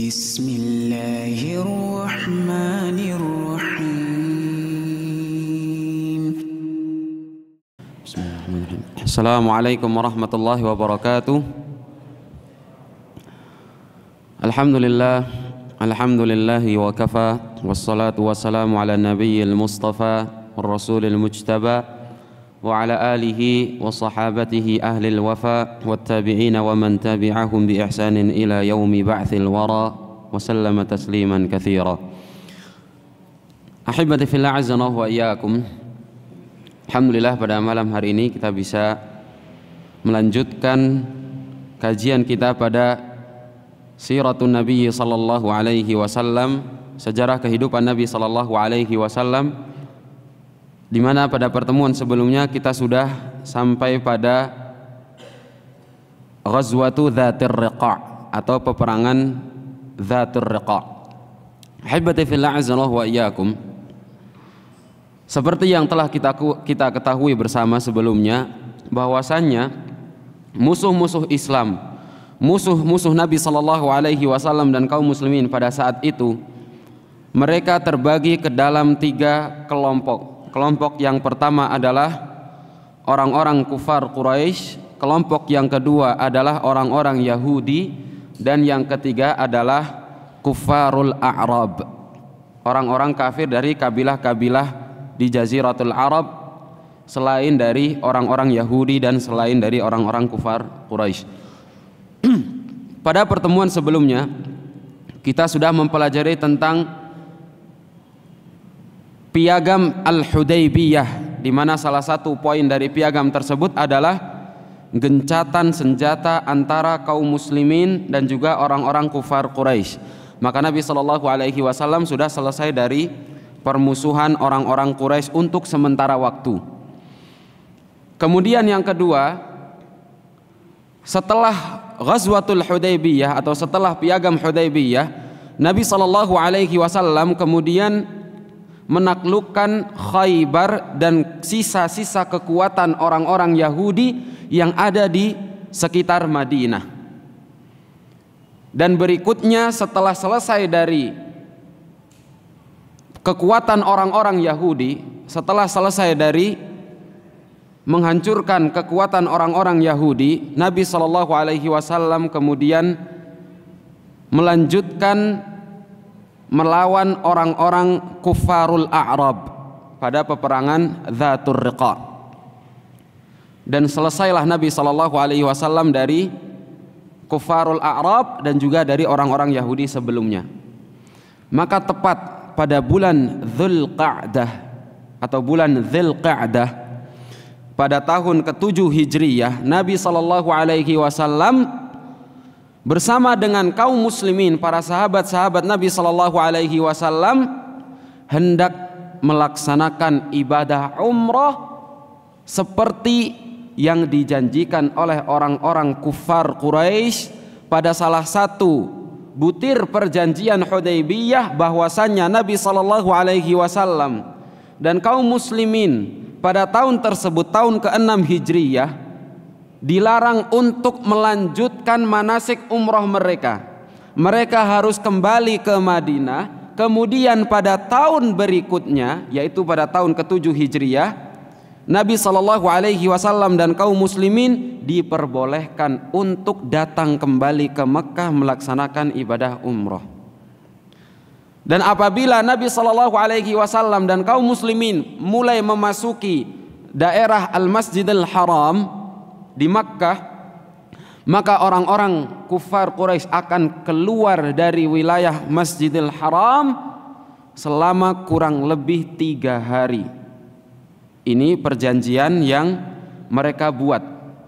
Bismillahirrahmanirrahim. Assalamualaikum warahmatullahi wabarakatuh. Alhamdulillahi wa kafa, wassalatu wassalamu ala nabiyyil mustafa rasulil mujtaba wa ala alihi wa sahabatihi ahlil wafa wattabi'ina wa man tabi'ahum bi ihsanin ila yaumi ba'thil wara wa sallama tasliman katsira. Ahibati fillah, azana wa iyyakum. Alhamdulillah, pada malam hari ini kita bisa melanjutkan kajian kita pada siratun Nabi sallallahu alaihi wasallam, sejarah kehidupan Nabi sallallahu alaihi wasallam, di mana pada pertemuan sebelumnya kita sudah sampai pada Ghazwatu Dzatir Riqa' atau peperangan Dzatir Riqa'. Ahibati fillah, azza wa iyyakum. Seperti yang telah kita ketahui bersama sebelumnya, bahwasannya musuh-musuh Islam, musuh-musuh Nabi sallallahu alaihi wasallam dan kaum muslimin pada saat itu, mereka terbagi ke dalam 3 kelompok. Kelompok yang pertama adalah orang-orang kufar Quraisy, kelompok yang kedua adalah orang-orang Yahudi, dan yang ketiga adalah kufarul A'rab, orang-orang kafir dari kabilah-kabilah di Jaziratul Arab selain dari orang-orang Yahudi dan selain dari orang-orang kufar Quraisy. Pada pertemuan sebelumnya kita sudah mempelajari tentang Piagam Al-Hudaybiyah, di mana salah satu poin dari piagam tersebut adalah gencatan senjata antara kaum muslimin dan juga orang-orang kufar Quraisy. Maka Nabi sallallahu alaihi wasallam sudah selesai dari permusuhan orang-orang Quraisy untuk sementara waktu. Kemudian yang kedua, setelah Ghazwatul Hudaybiyah atau setelah piagam Hudaybiyah, Nabi sallallahu alaihi wasallam kemudian menaklukkan Khaybar dan sisa-sisa kekuatan orang-orang Yahudi yang ada di sekitar Madinah. Dan berikutnya, setelah selesai dari kekuatan orang-orang Yahudi, setelah selesai dari menghancurkan kekuatan orang-orang Yahudi, Nabi sallallahu alaihi wasallam kemudian melanjutkan melawan orang-orang kufarul A'rab pada peperangan Dzatur Riqa'. Dan selesailah Nabi sallallahu alaihi wasallam dari kufarul A'rab dan juga dari orang-orang Yahudi sebelumnya. Maka tepat pada bulan Dzulqa'dah atau bulan Dzulqa'dah pada tahun ke-7 Hijriyah, Nabi sallallahu alaihi wasallam bersama dengan kaum muslimin, para sahabat-sahabat Nabi sallallahu alaihi wasallam, hendak melaksanakan ibadah umrah seperti yang dijanjikan oleh orang-orang kufar Quraisy pada salah satu butir perjanjian Hudaybiyah, bahwasannya Nabi sallallahu alaihi wasallam dan kaum muslimin pada tahun tersebut, tahun ke-6 Hijriyah, dilarang untuk melanjutkan manasik umroh mereka. Mereka harus kembali ke Madinah. Kemudian pada tahun berikutnya, yaitu pada tahun ke-7 Hijriyah, Nabi sallallahu alaihi wasallam dan kaum muslimin diperbolehkan untuk datang kembali ke Mekah melaksanakan ibadah umroh. Dan apabila Nabi sallallahu alaihi wasallam dan kaum muslimin mulai memasuki daerah Al-Masjidil Haram di Makkah, maka orang-orang kufar Quraisy akan keluar dari wilayah Masjidil Haram selama kurang lebih 3 hari. Ini perjanjian yang mereka buat,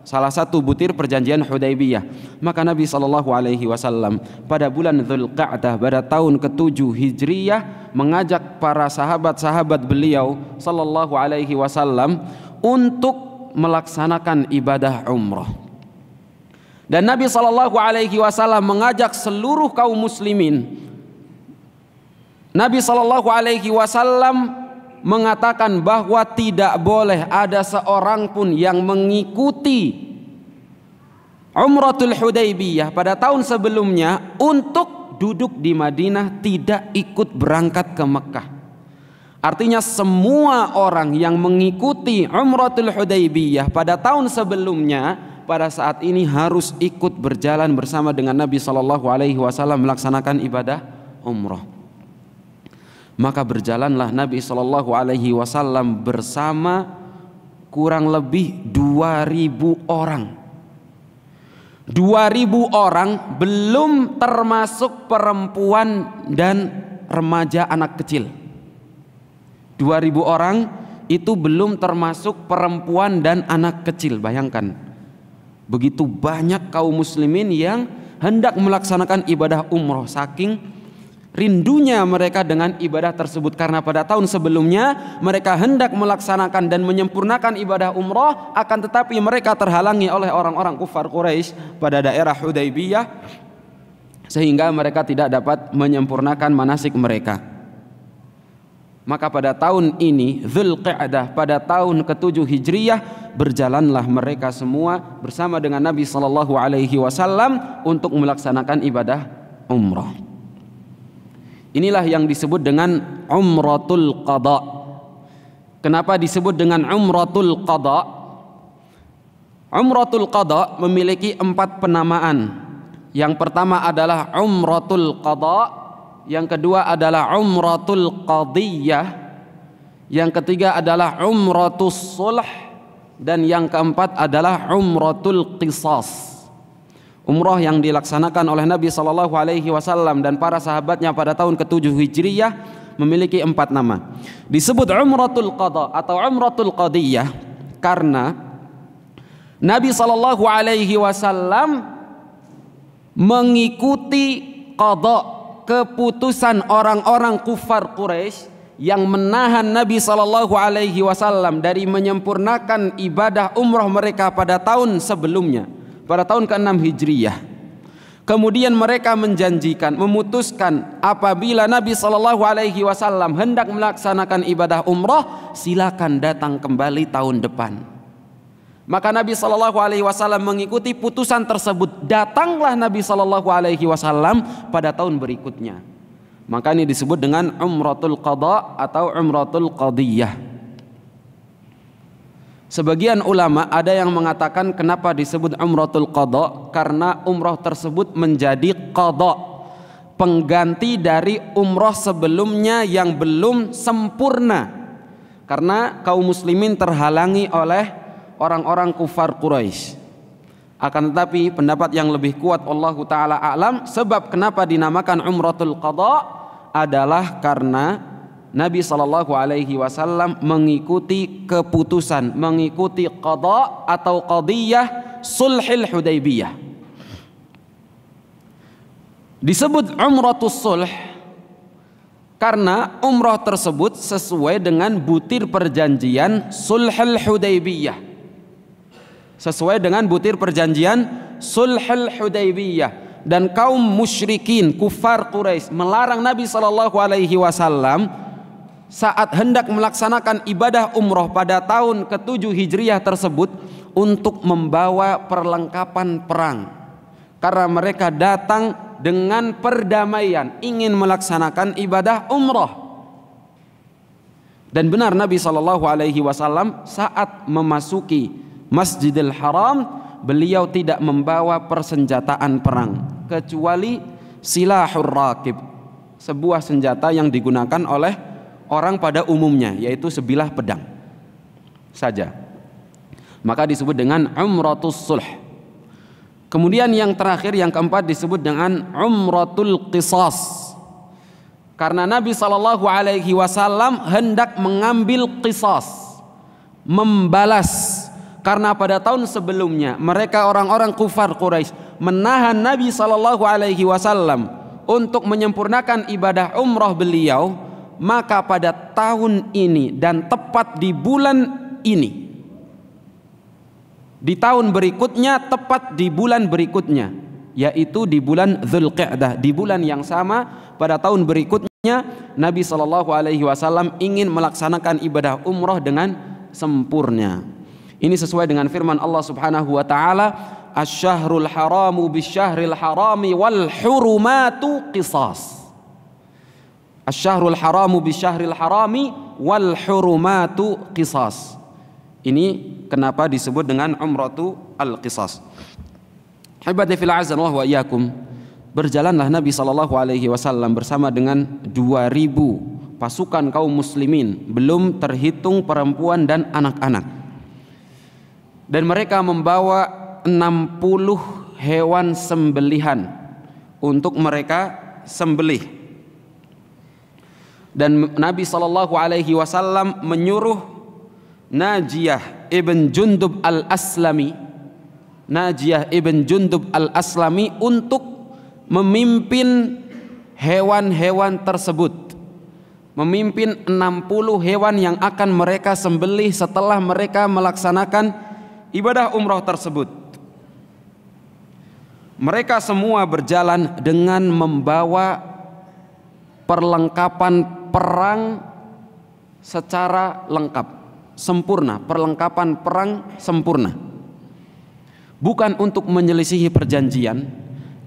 salah satu butir perjanjian Hudaybiyah. Maka Nabi sallallahu alaihi wasallam pada bulan Dzulqa'dah pada tahun ke-7 Hijriyah mengajak para sahabat-sahabat beliau sallallahu alaihi wasallam untuk melaksanakan ibadah umrah. Dan Nabi sallallahu alaihi wasallam mengajak seluruh kaum muslimin. Nabi sallallahu alaihi wasallam mengatakan bahwa tidak boleh ada seorang pun yang mengikuti Umratul Hudaybiyah pada tahun sebelumnya untuk duduk di Madinah, tidak ikut berangkat ke Mekah. Artinya semua orang yang mengikuti Umratul Hudaybiyah pada tahun sebelumnya, pada saat ini harus ikut berjalan bersama dengan Nabi SAW melaksanakan ibadah umrah. Maka berjalanlah Nabi SAW bersama kurang lebih 2.000 orang. 2.000 orang belum termasuk perempuan dan remaja anak kecil. 2.000 orang itu belum termasuk perempuan dan anak kecil. Bayangkan, begitu banyak kaum muslimin yang hendak melaksanakan ibadah umroh, saking rindunya mereka dengan ibadah tersebut. Karena pada tahun sebelumnya mereka hendak melaksanakan dan menyempurnakan ibadah umroh, akan tetapi mereka terhalangi oleh orang-orang kufar Quraisy pada daerah Hudaybiyah, sehingga mereka tidak dapat menyempurnakan manasik mereka. Maka pada tahun ini, Dzulqa'dah, pada tahun ke-7 Hijriyah, berjalanlah mereka semua bersama dengan Nabi SAW untuk melaksanakan ibadah umrah. Inilah yang disebut dengan Umratul Qadha. Kenapa disebut dengan Umratul Qadha? Umratul Qadha memiliki 4 penamaan. Yang pertama adalah Umratul Qadha, yang kedua adalah Umratul Qadiyah, yang ketiga adalah Umratus Sulh, dan yang keempat adalah Umratul Qisas. Umrah yang dilaksanakan oleh Nabi SAW dan para sahabatnya pada tahun ke-7 Hijriyah memiliki 4 nama. Disebut Umratul Qadha atau Umratul Qadiyah karena Nabi SAW mengikuti qadha, keputusan orang-orang kufar Quraisy yang menahan Nabi SAW dari menyempurnakan ibadah umrah mereka pada tahun sebelumnya, pada tahun ke-6 Hijriyah. Kemudian mereka menjanjikan, memutuskan, apabila Nabi SAW hendak melaksanakan ibadah umrah, silakan datang kembali tahun depan. Maka Nabi SAW mengikuti putusan tersebut. Datanglah Nabi SAW pada tahun berikutnya. Maka ini disebut dengan Umratul Qadha atau Umratul Qadiyah. Sebagian ulama ada yang mengatakan kenapa disebut Umratul Qadha, karena umrah tersebut menjadi qadha, pengganti dari umrah sebelumnya yang belum sempurna, karena kaum muslimin terhalangi oleh orang-orang kufar Quraisy. Akan tetapi pendapat yang lebih kuat, Allahu ta'ala a'lam, sebab kenapa dinamakan Umratul Qadha adalah karena Nabi SAW mengikuti keputusan, mengikuti qadha atau qadiyah Sulhil Hudaybiyah. Disebut Umratus Sulh karena umrah tersebut sesuai dengan butir perjanjian Sulhul Hudaybiyah. Sesuai dengan butir perjanjian Sulhul Hudaybiyah. Dan kaum musyrikin kufar Quraisy melarang Nabi SAW saat hendak melaksanakan ibadah umrah pada tahun ke-7 Hijriyah tersebut untuk membawa perlengkapan perang, karena mereka datang dengan perdamaian, ingin melaksanakan ibadah umrah. Dan benar Nabi SAW saat memasuki Masjidil Haram, beliau tidak membawa persenjataan perang kecuali silahur rakib, sebuah senjata yang digunakan oleh orang pada umumnya, yaitu sebilah pedang saja. Maka disebut dengan Umratus Sulh. Kemudian yang terakhir, yang keempat, disebut dengan Umratul Qisas, karena Nabi SAW hendak mengambil qisas, membalas. Karena pada tahun sebelumnya mereka orang-orang kufar Quraisy menahan Nabi SAW untuk menyempurnakan ibadah umrah beliau, maka pada tahun ini dan tepat di bulan ini, di tahun berikutnya, tepat di bulan berikutnya, yaitu di bulan Dzulqa'dah, di bulan yang sama pada tahun berikutnya, Nabi SAW ingin melaksanakan ibadah umrah dengan sempurna. Ini sesuai dengan firman Allah Subhanahu wa taala, asy-syahrul haramu bisyahril harami wal hurumatu qisas. Asy-syahrul haramu bisyahril harami wal hurumatu qisas. Ini kenapa disebut dengan umratu al-qisas. Hibati fil azan wa iyyakum. Berjalanlah Nabi SAW bersama dengan 2000 pasukan kaum muslimin, belum terhitung perempuan dan anak-anak. Dan mereka membawa 60 hewan sembelihan untuk mereka sembelih. Dan Nabi SAW menyuruh Najiyah ibn Jundub al-Aslami, Najiyah ibn Jundub al-Aslami untuk memimpin hewan-hewan tersebut, memimpin 60 hewan yang akan mereka sembelih setelah mereka melaksanakan ibadah umrah tersebut. Mereka semua berjalan dengan membawa perlengkapan perang secara lengkap, sempurna, perlengkapan perang sempurna. Bukan untuk menyelisihi perjanjian,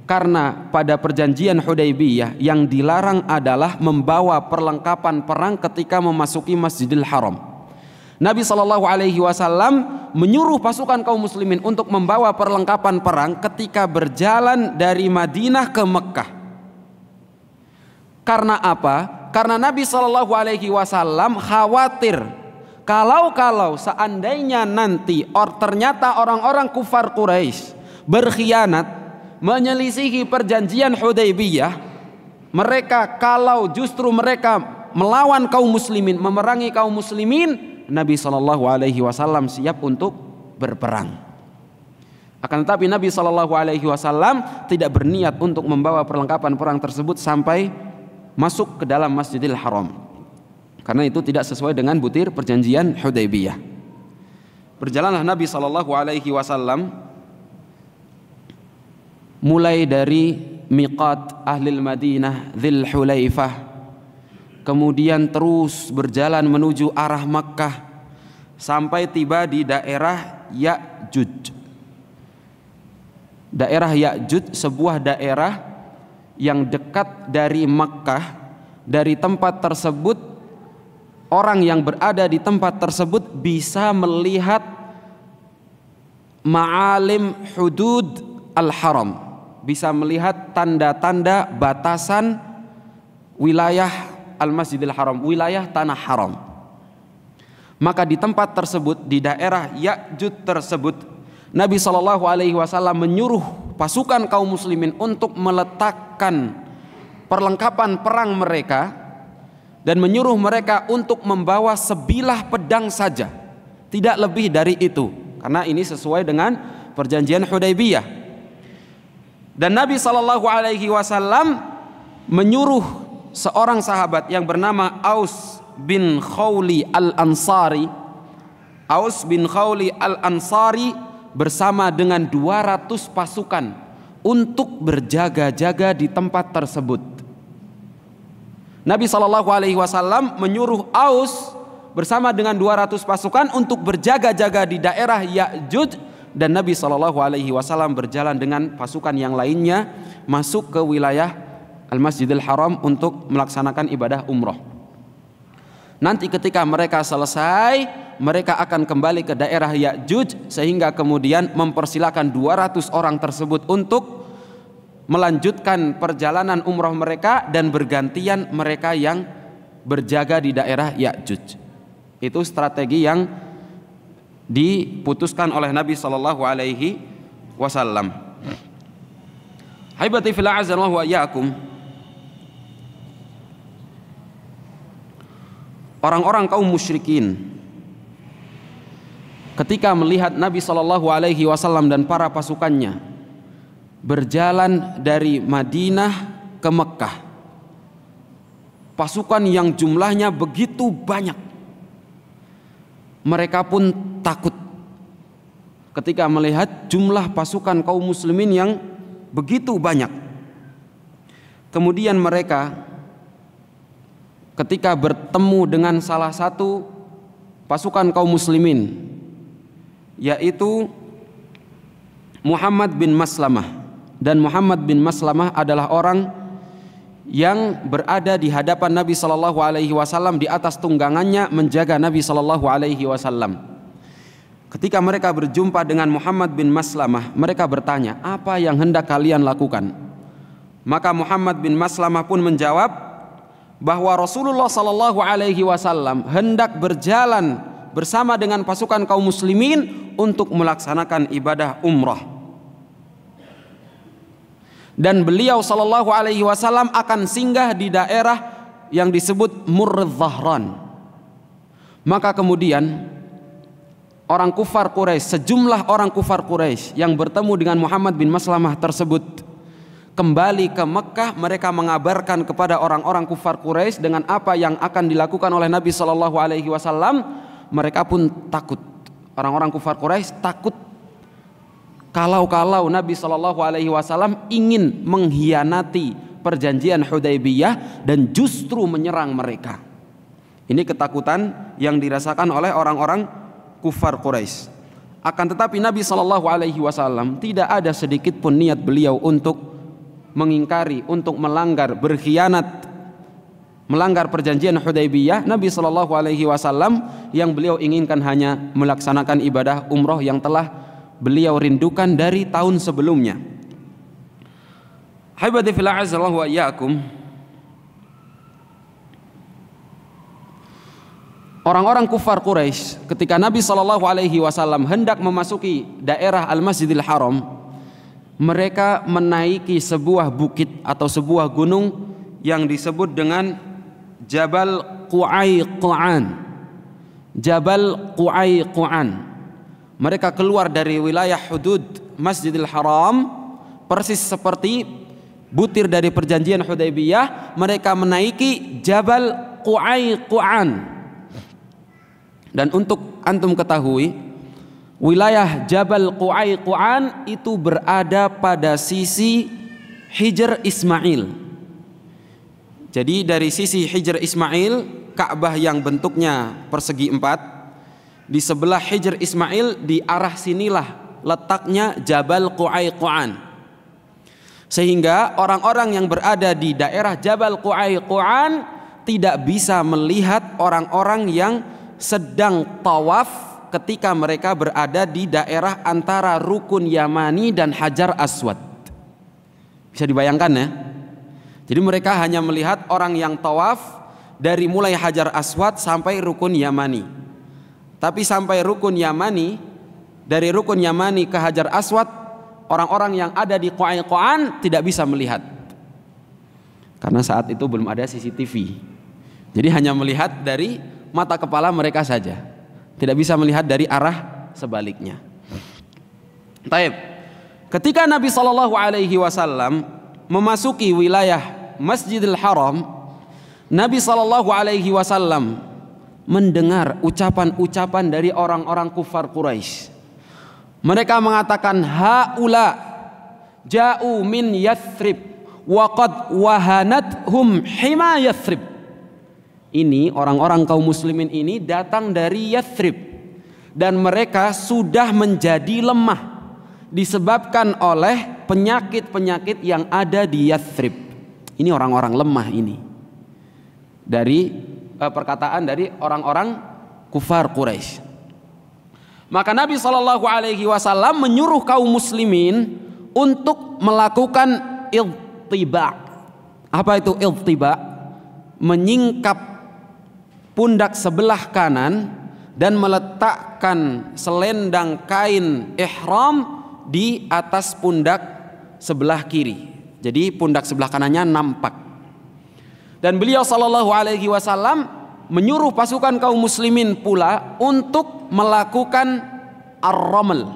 karena pada perjanjian Hudaybiyah yang dilarang adalah membawa perlengkapan perang ketika memasuki Masjidil Haram. Nabi SAW menyuruh pasukan kaum muslimin untuk membawa perlengkapan perang ketika berjalan dari Madinah ke Mekah. Karena apa? Karena Nabi SAW khawatir kalau seandainya nanti ternyata orang-orang kufar Quraisy berkhianat, menyelisihi perjanjian Hudaybiyah, kalau justru mereka melawan kaum muslimin, memerangi kaum muslimin, Nabi SAW siap untuk berperang. Akan tetapi Nabi SAW tidak berniat untuk membawa perlengkapan perang tersebut sampai masuk ke dalam Masjidil Haram, karena itu tidak sesuai dengan butir perjanjian Hudaybiyah. Berjalanlah Nabi SAW mulai dari miqat ahlil Madinah Dzul Hulaifah, kemudian terus berjalan menuju arah Makkah sampai tiba di daerah Ya'juj. Daerah Ya'juj sebuah daerah yang dekat dari Makkah. Dari tempat tersebut, orang yang berada di tempat tersebut bisa melihat ma'alim hudud al-haram, bisa melihat tanda-tanda batasan wilayah Al-Masjidil Haram, wilayah tanah haram. Maka di tempat tersebut, di daerah Ya'juj tersebut, Nabi SAW menyuruh pasukan kaum muslimin untuk meletakkan perlengkapan perang mereka dan menyuruh mereka untuk membawa sebilah pedang saja, tidak lebih dari itu, karena ini sesuai dengan perjanjian Hudaybiyah. Dan Nabi SAW menyuruh seorang sahabat yang bernama Aus bin Khawli al-Ansari, Aus bin Khawli al-Ansari bersama dengan 200 pasukan untuk berjaga-jaga di tempat tersebut. Nabi SAW menyuruh Aus bersama dengan 200 pasukan untuk berjaga-jaga di daerah Ya'juj, dan Nabi SAW berjalan dengan pasukan yang lainnya masuk ke wilayah Al-Masjidil Haram untuk melaksanakan ibadah umroh. Nanti ketika mereka selesai, mereka akan kembali ke daerah Ya'juj, sehingga kemudian mempersilakan 200 orang tersebut untuk melanjutkan perjalanan umroh mereka dan bergantian mereka yang berjaga di daerah Ya'juj. Itu strategi yang diputuskan oleh Nabi SAW. Haibati fil a'zan wa iyyakum. Orang-orang kaum musyrikin ketika melihat Nabi SAW dan para pasukannya berjalan dari Madinah ke Mekah, pasukan yang jumlahnya begitu banyak, mereka pun takut ketika melihat jumlah pasukan kaum muslimin yang begitu banyak. Kemudian mereka ketika bertemu dengan salah satu pasukan kaum muslimin, yaitu Muhammad bin Maslamah. Dan Muhammad bin Maslamah adalah orang yang berada di hadapan Nabi Shallallahu Alaihi Wasallam di atas tunggangannya menjaga Nabi Shallallahu Alaihi Wasallam. Ketika mereka berjumpa dengan Muhammad bin Maslamah, mereka bertanya, apa yang hendak kalian lakukan? Maka Muhammad bin Maslamah pun menjawab bahwa Rasulullah Shallallahu Alaihi Wasallam hendak berjalan bersama dengan pasukan kaum muslimin untuk melaksanakan ibadah umrah. Dan beliau Shallallahu Alaihi Wasallam akan singgah di daerah yang disebut Murrez Zahran. Maka kemudian orang kufar Quraisy, sejumlah orang kufar Quraisy yang bertemu dengan Muhammad bin Maslamah tersebut kembali ke Mekah. Mereka mengabarkan kepada orang-orang kufar Quraisy dengan apa yang akan dilakukan oleh Nabi Shallallahu Alaihi Wasallam. Mereka pun takut. Orang-orang kufar Quraisy takut kalau Nabi Shallallahu Alaihi Wasallam ingin mengkhianati perjanjian Hudaybiyah dan justru menyerang mereka. Ini ketakutan yang dirasakan oleh orang-orang kufar Quraisy. Akan tetapi Nabi Shallallahu Alaihi Wasallam tidak ada sedikit pun niat beliau untuk mengingkari, untuk melanggar, berkhianat, melanggar perjanjian Hudaybiyah. Nabi Shallallahu Alaihi Wasallam yang beliau inginkan hanya melaksanakan ibadah umroh yang telah beliau rindukan dari tahun sebelumnya. Haibati fillah azallahu wa iyyakum. Orang-orang kufar Quraisy ketika Nabi Shallallahu Alaihi Wasallam hendak memasuki daerah Al-Masjidil Haram, mereka menaiki sebuah bukit atau sebuah gunung yang disebut dengan Jabal Qu'ayqu'an. Jabal Qu'ayqu'an. Mereka keluar dari wilayah hudud Masjidil Haram persis seperti butir dari perjanjian Hudaybiyah. Mereka menaiki Jabal Qu'ayqu'an. Dan untuk antum ketahui, wilayah Jabal Qu'ayqu'an itu berada pada sisi Hijr Ismail. Jadi dari sisi Hijr Ismail, Ka'bah yang bentuknya persegi 4, di sebelah Hijr Ismail, di arah sinilah letaknya Jabal Qu'ayqu'an. Sehingga orang-orang yang berada di daerah Jabal Qu'ayqu'an tidak bisa melihat orang-orang yang sedang tawaf ketika mereka berada di daerah antara Rukun Yamani dan Hajar Aswad. Bisa dibayangkan ya? Jadi mereka hanya melihat orang yang tawaf dari mulai Hajar Aswad sampai Rukun Yamani. Tapi sampai Rukun Yamani, dari Rukun Yamani ke Hajar Aswad, orang-orang yang ada di Qu'ayqu'an tidak bisa melihat. Karena saat itu belum ada CCTV. Jadi hanya melihat dari mata kepala mereka saja. Tidak bisa melihat dari arah sebaliknya. Taib. Ketika Nabi Shallallahu Alaihi Wasallam memasuki wilayah Masjidil Haram, Nabi Shallallahu Alaihi Wasallam mendengar ucapan-ucapan dari orang-orang kufar Quraisy. Mereka mengatakan, haula ja'u min Yathrib wa qad wahanathum hima Yathrib. Ini orang-orang kaum muslimin ini datang dari Yathrib dan mereka sudah menjadi lemah disebabkan oleh penyakit-penyakit yang ada di Yathrib. Ini orang-orang lemah ini. Dari perkataan dari orang-orang kufar Quraisy. Maka Nabi Shallallahu Alaihi Wasallam menyuruh kaum muslimin untuk melakukan iltiba. Apa itu iltiba? Menyingkap pundak sebelah kanan dan meletakkan selendang kain ihram di atas pundak sebelah kiri. Jadi pundak sebelah kanannya nampak. Dan beliau Shallallahu Alaihi Wasallam menyuruh pasukan kaum muslimin pula untuk melakukan ar-raml,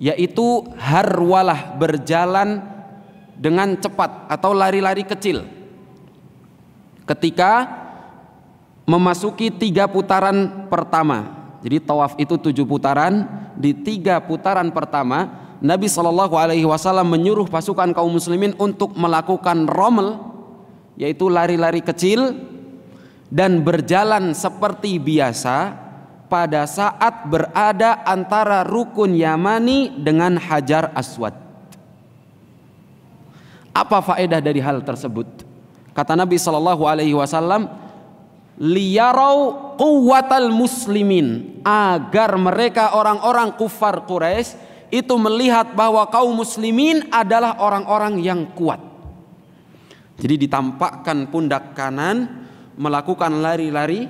yaitu harwalah, berjalan dengan cepat atau lari-lari kecil. Ketika memasuki 3 putaran pertama, jadi tawaf itu 7 putaran, di 3 putaran pertama Nabi Shallallahu Alaihi Wasallam menyuruh pasukan kaum muslimin untuk melakukan raml, yaitu lari-lari kecil dan berjalan seperti biasa pada saat berada antara rukun Yamani dengan Hajar Aswad. Apa faedah dari hal tersebut? Kata Nabi SAW, liyarau quwwatal muslimin, agar mereka orang-orang kufar Quraisy itu melihat bahwa kaum muslimin adalah orang-orang yang kuat. Jadi ditampakkan pundak kanan melakukan lari-lari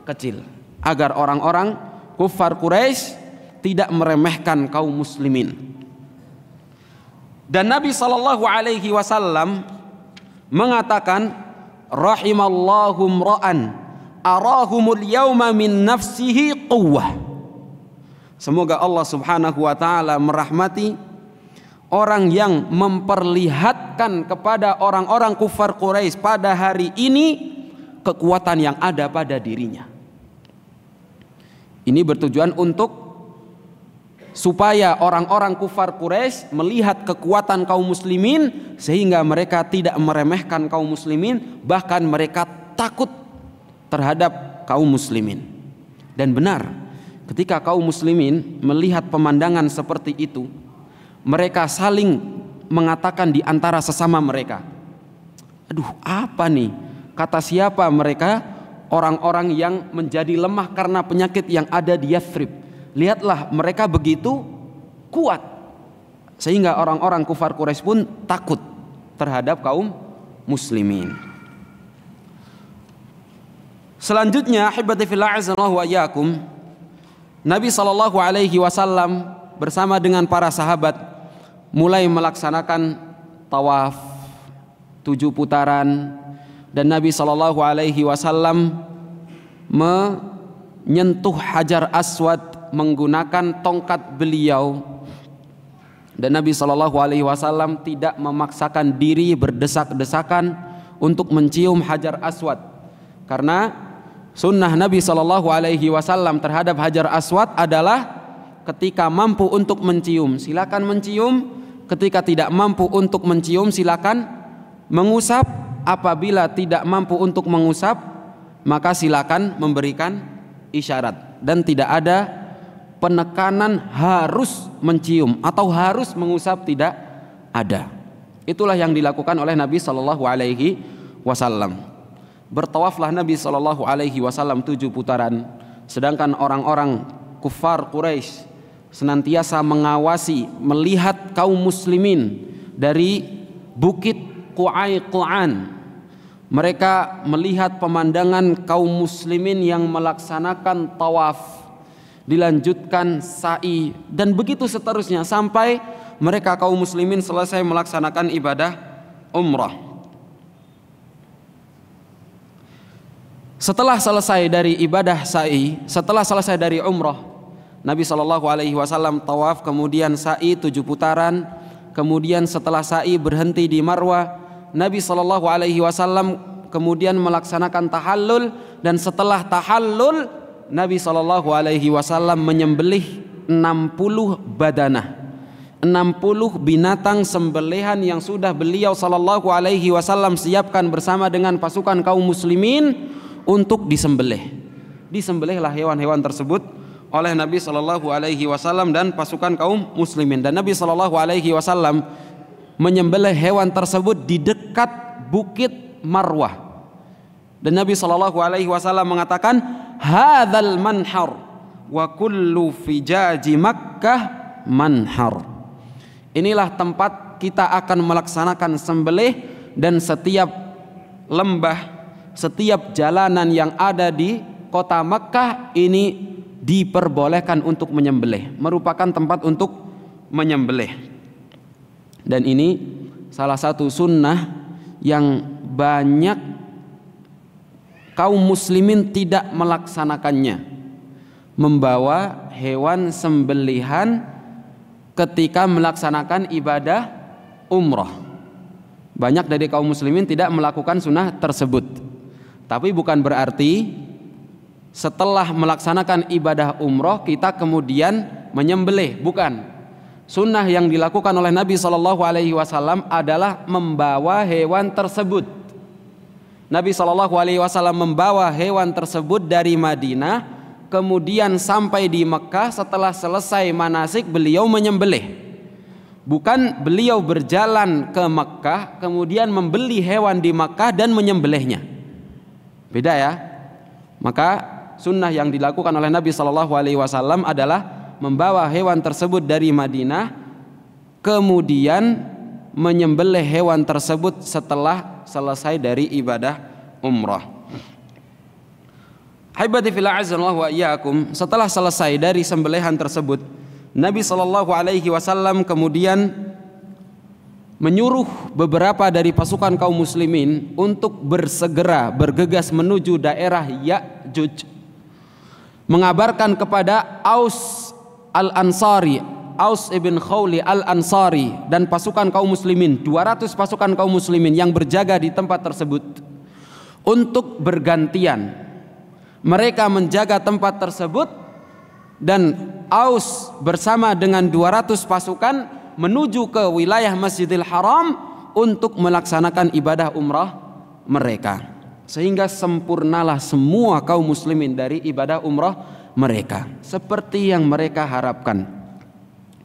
kecil agar orang-orang kufar Quraisy tidak meremehkan kaum muslimin. Dan Nabi SAW mengatakan, rahimallahu mra'an arahumul yawma min nafsihi quwwah. Semoga Allah Subhanahu wa taala merahmati orang yang memperlihatkan kepada orang-orang kufar Quraisy pada hari ini kekuatan yang ada pada dirinya. Ini bertujuan untuk supaya orang-orang kufar Quraisy melihat kekuatan kaum muslimin sehingga mereka tidak meremehkan kaum muslimin, bahkan mereka takut terhadap kaum muslimin. Dan benar, ketika kaum muslimin melihat pemandangan seperti itu, mereka saling mengatakan di antara sesama mereka, aduh, apa nih? Kata siapa mereka? Orang-orang yang menjadi lemah karena penyakit yang ada di Yathrib. Lihatlah, mereka begitu kuat sehingga orang-orang kufar Quraisy pun takut terhadap kaum muslimin. Selanjutnya, ahibati fillah azallahu wa iyyakum, Nabi SAW bersama dengan para sahabat mulai melaksanakan tawaf 7 putaran, dan Nabi SAW menyentuh Hajar Aswad menggunakan tongkat beliau, dan Nabi SAW tidak memaksakan diri berdesak-desakan untuk mencium Hajar Aswad, karena sunnah Nabi SAW terhadap Hajar Aswad adalah ketika mampu untuk mencium silakan mencium, ketika tidak mampu untuk mencium silakan mengusap, apabila tidak mampu untuk mengusap maka silakan memberikan isyarat, dan tidak ada penekanan harus mencium atau harus mengusap, tidak ada. Itulah yang dilakukan oleh Nabi SAW. Bertawaflah Nabi SAW 7 putaran, sedangkan orang-orang kufar Quraisy senantiasa mengawasi, melihat kaum muslimin dari bukit Qu'aiqan. Mereka melihat pemandangan kaum muslimin yang melaksanakan tawaf, dilanjutkan sa'i, dan begitu seterusnya sampai mereka kaum muslimin selesai melaksanakan ibadah umrah. Setelah selesai dari ibadah sa'i, setelah selesai dari umrah, Nabi SAW tawaf, kemudian sa'i 7 putaran, kemudian setelah sa'i berhenti di Marwah. Nabi SAW kemudian melaksanakan tahallul, dan setelah tahallul Nabi SAW menyembelih 60 badanah, 60 binatang sembelihan yang sudah beliau SAW siapkan bersama dengan pasukan kaum muslimin untuk disembelih. Disembelihlah hewan-hewan tersebut oleh Nabi SAW dan pasukan kaum muslimin, dan Nabi SAW menyembelih hewan tersebut di dekat bukit Marwah, dan Nabi SAW mengatakan, hadzal manhar wa kullu fijaji Makkah manhar. Inilah tempat kita akan melaksanakan sembelih, dan setiap lembah, setiap jalanan yang ada di kota Makkah ini diperbolehkan untuk menyembelih, merupakan tempat untuk menyembelih. Dan ini salah satu sunnah yang banyak kaum muslimin tidak melaksanakannya, membawa hewan sembelihan ketika melaksanakan ibadah umrah. Banyak dari kaum muslimin tidak melakukan sunnah tersebut. Tapi bukan berarti setelah melaksanakan ibadah umrah kita kemudian menyembelih, bukan. Sunnah yang dilakukan oleh Nabi SAW adalah membawa hewan tersebut. Nabi SAW membawa hewan tersebut dari Madinah kemudian sampai di Mekah. Setelah selesai manasik beliau menyembelih. Bukan beliau berjalan ke Mekah kemudian membeli hewan di Mekah dan menyembelihnya. Beda ya. Maka sunnah yang dilakukan oleh Nabi SAW adalah membawa hewan tersebut dari Madinah, kemudian menyembelih hewan tersebut setelah selesai dari ibadah umrah. Haibati fillah azanallahu wa iyyakum, setelah selesai dari sembelihan tersebut, Nabi SAW kemudian menyuruh beberapa dari pasukan kaum muslimin untuk bersegera bergegas menuju daerah Ya'juj, mengabarkan kepada Aus al-Ansari, Aus ibn Khawli al-Ansari dan pasukan kaum muslimin, 200 pasukan kaum muslimin yang berjaga di tempat tersebut untuk bergantian. Mereka menjaga tempat tersebut dan Aus bersama dengan 200 pasukan menuju ke wilayah Masjidil Haram untuk melaksanakan ibadah umrah mereka, sehingga sempurnalah semua kaum muslimin dari ibadah umrah mereka seperti yang mereka harapkan.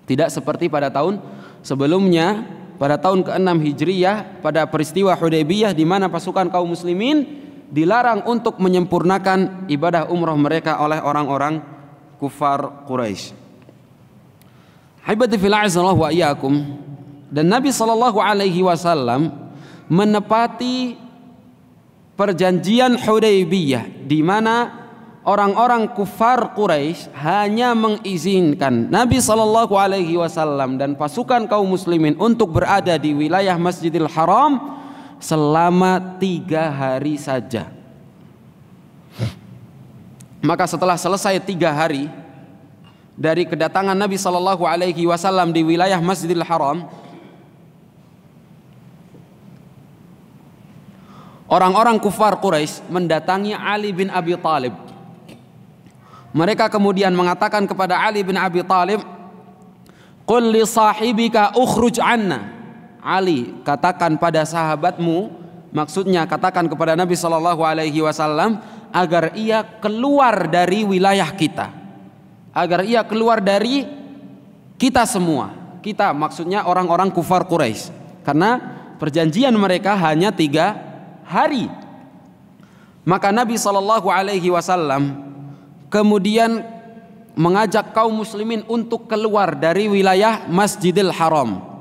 Tidak seperti pada tahun sebelumnya, pada tahun ke-6 Hijriyah, pada peristiwa Hudaybiyah, di mana pasukan kaum muslimin dilarang untuk menyempurnakan ibadah umrah mereka oleh orang-orang kufar Quraisy. Haibati fillah azallahu wa iyyakum, dan Nabi SAW menepati perjanjian Hudaybiyah di mana orang-orang kufar Quraisy hanya mengizinkan Nabi SAW dan pasukan kaum muslimin untuk berada di wilayah Masjidil Haram selama 3 hari saja. Maka setelah selesai 3 hari dari kedatangan Nabi SAW di wilayah Masjidil Haram, orang-orang kufar Quraisy mendatangi Ali bin Abi Thalib. Mereka kemudian mengatakan kepada Ali bin Abi Thalib, "Qul li sahibika ukhruj anna." Ali, katakan pada sahabatmu, maksudnya katakan kepada Nabi SAW agar ia keluar dari wilayah kita, agar ia keluar dari kita semua. Kita maksudnya orang-orang kufar Quraisy, karena perjanjian mereka hanya 3 hari. Maka Nabi SAW kemudian mengajak kaum muslimin untuk keluar dari wilayah Masjidil Haram.